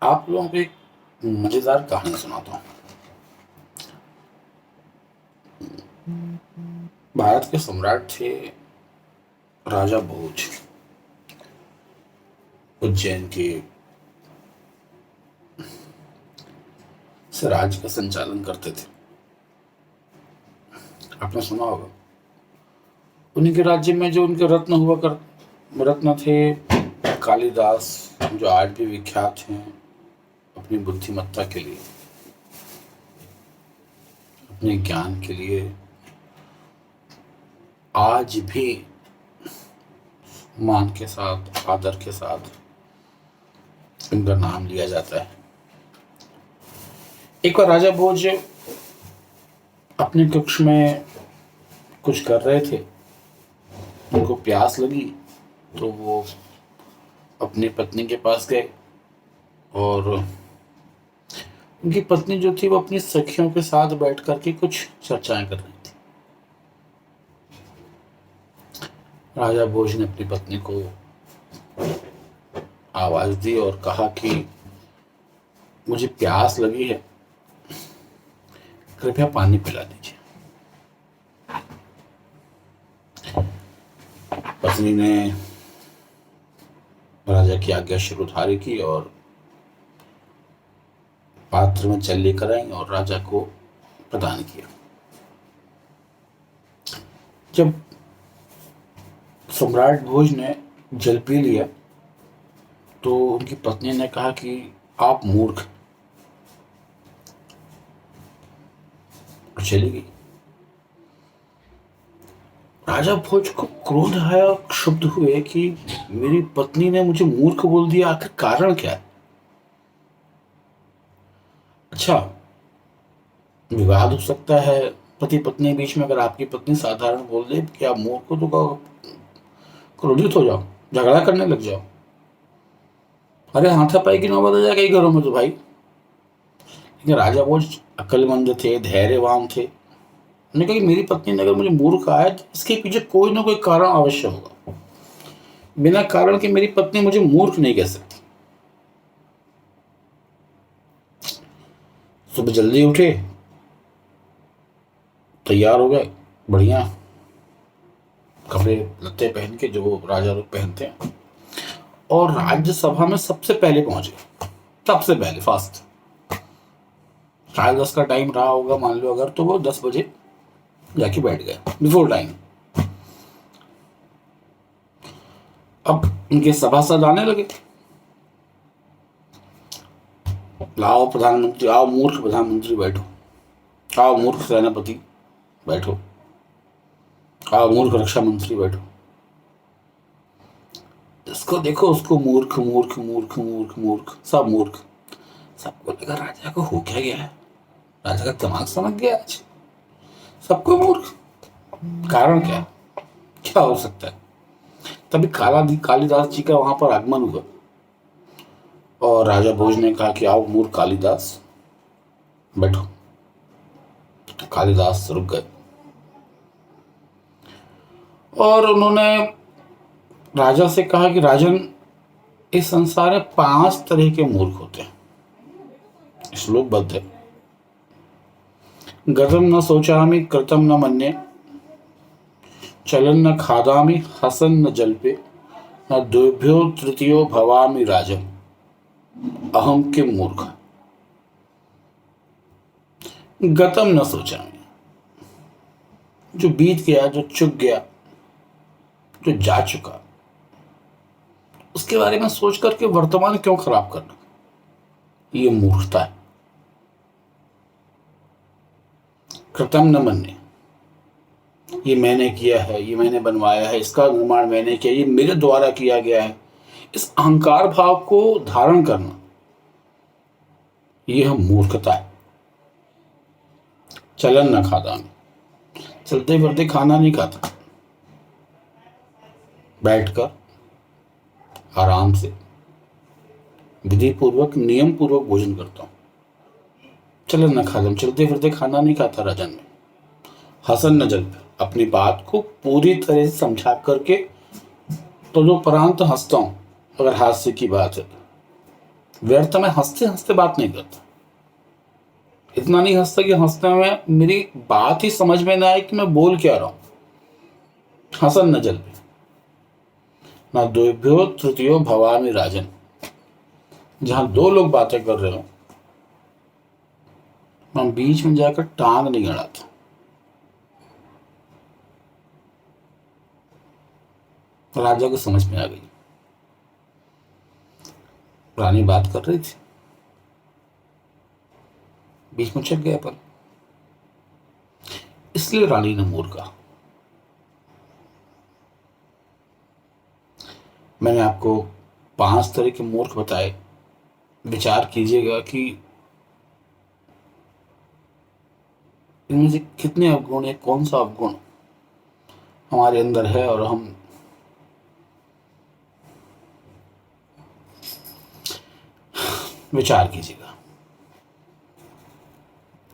आप लोगों को एक मजेदार कहानी सुनाता हूँ। भारत के सम्राट थे राजा भोज। उज्जैन के से राज्य का संचालन करते थे। आपने सुना होगा। उन्हीं के राज्य में जो उनके रत्न थे कालिदास, जो आज भी विख्यात हैं अपनी बुद्धिमत्ता के लिए, अपने ज्ञान के लिए। आज भी मान के साथ, आदर के साथ इनका नाम लिया जाता है। एक बार राजा भोज अपने कक्ष में कुछ कर रहे थे। उनको प्यास लगी तो वो अपनी पत्नी के पास गए और उनकी पत्नी जो थी वो अपनी सखियों के साथ बैठ करके कुछ चर्चाएं कर रही थी। राजा भोज ने अपनी पत्नी को आवाज दी और कहा कि मुझे प्यास लगी है, कृपया पानी पिला दीजिए। पत्नी ने राजा की आज्ञा शिरोधार्य की और पात्र में जल लेकर आई और राजा को प्रदान किया। जब सम्राट भोज ने जल पी लिया तो उनकी पत्नी ने कहा कि आप मूर्ख, और चली गई। राजा भोज को क्रोध आया, क्षुब्ध हुए कि मेरी पत्नी ने मुझे मूर्ख बोल दिया, आखिर कारण क्या है। अच्छा, विवाद हो सकता है पति पत्नी बीच में। अगर आपकी पत्नी साधारण बोल दे कि आप मूर्ख हो तो क्रोधित हो जाओ, झगड़ा करने लग जाओ। अरे हाथापाई की नौबत आ जाए कई घरों में तो भाई। लेकिन राजा भोज अक्लमंद थे, धैर्यवान थे। उन्होंने कहा कि मेरी पत्नी ने अगर मुझे मूर्ख कहा है तो इसके पीछे कोई ना कोई कारण अवश्य होगा। बिना कारण के मेरी पत्नी मुझे मूर्ख नहीं कह सकती। सुबह जल्दी उठे, तैयार हो गए, बढ़िया कपड़े लत्ते पहन के जो राजा लोग पहनते हैं, और राज्यसभा में सबसे पहले पहुंचे। सबसे पहले फास्ट। 10:30 का टाइम रहा होगा मान लो अगर, तो वो 10 बजे जाके बैठ गए, बिफोर टाइम। अब उनके सभासद आने लगे। लाओ प्रधानमंत्री, आओ मूर्ख प्रधानमंत्री बैठो, आओ मूर्ख सेनापति बैठो, आओ मूर्ख रक्षा मंत्री बैठो। इसको देखो, उसको मूर्ख मूर्ख मूर्ख मूर्ख मूर्ख, सब मूर्ख। सबको लगा राजा को हो क्या गया है, राजा का दिमाग समझ गया आज, सबको मूर्ख। कारण क्या, क्या हो सकता है। तभी कालिदास जी का वहां पर आगमन हुआ और राजा भोज ने कहा कि आओ मूर्ख कालिदास बैठो। तो कालिदास रुक गए और उन्होंने राजा से कहा कि राजन, इस संसार में 5 तरह के मूर्ख होते हैं। श्लोकबद्ध है। गतम न सोचामि कृतम न मन्ये, चलन न खादामि हसन न जल्पे, न दुभ्यो तृतीयो भवामि राजन, अहम के मूर्ख। गतम न सोचामि, जो बीत गया, जो चुक गया, जो जा चुका, उसके बारे में सोच करके वर्तमान क्यों खराब करना, ये मूर्खता है। कृतम न मन्ये, ये मैंने किया है, ये मैंने बनवाया है, इसका निर्माण मैंने किया, ये मेरे द्वारा किया गया है, इस अहंकार भाव को धारण करना, ये हम मूर्खता है। चलन न खाता, चलते फिरते खाना नहीं खाता, बैठकर आराम से विधि पूर्वक नियम पूर्वक भोजन करता हूं। चलन न खादम, चलते फिरते खाना नहीं खाता राजन में। हसन न जल, अपनी बात को पूरी तरह से समझा करके तो जो परांत हंसता हूं अगर हास्य की बात है। व्यर्थ में हंसते हंसते बात नहीं करता। इतना नहीं हंसता कि हंसते में मेरी बात ही समझ में ना आए कि मैं बोल क्या रहा हूं। हसन न जल पे ना द्वेभ्यो तृतीयो भवामी राजन। जहां दो लोग बातें कर रहे हो, मैं बीच में जाकर टांग नहीं अड़ाता। राजा को समझ में आ गई। रानी बात कर रही थी, बीच में चक गया पर। इसलिए रानी ने मोर कहा। मैंने आपको 5 तरह के मूर्ख बताए। विचार कीजिएगा कि इनमें से कितने अवगुण या कौन सा अवगुण हमारे अंदर है और हम विचार कीजिएगा।